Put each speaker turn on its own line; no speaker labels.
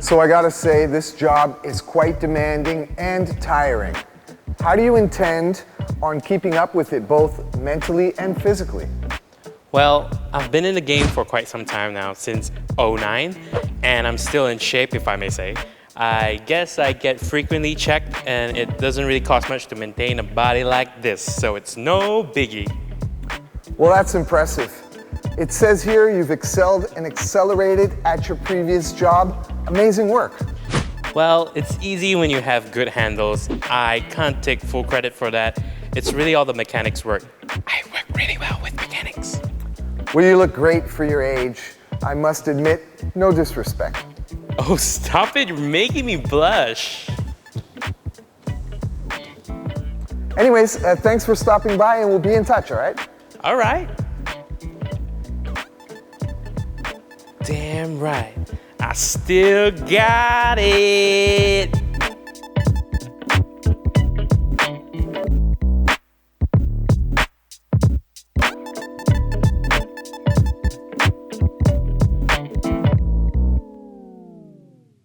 So I gotta say, this job is quite demanding and tiring. How do you intend on keeping up with it both mentally and physically?
Well, I've been in the game for quite some time now, since '09, and I'm still in shape, if I may say. I guess I get frequently checked, and it doesn't really cost much to maintain a body like this, so it's no biggie.
Well, that's impressive. It says here you've excelled and accelerated at your previous job. Amazing work.
Well, it's easy when you have good handles. I can't take full credit for that. It's really all the mechanics' work. I work really well with mechanics.
Well, you look great for your age. I must admit, no disrespect.
Oh, stop it, you're making me blush.
Anyways, thanks for stopping by and we'll be in touch, all right?
All right. Damn right. I still got it.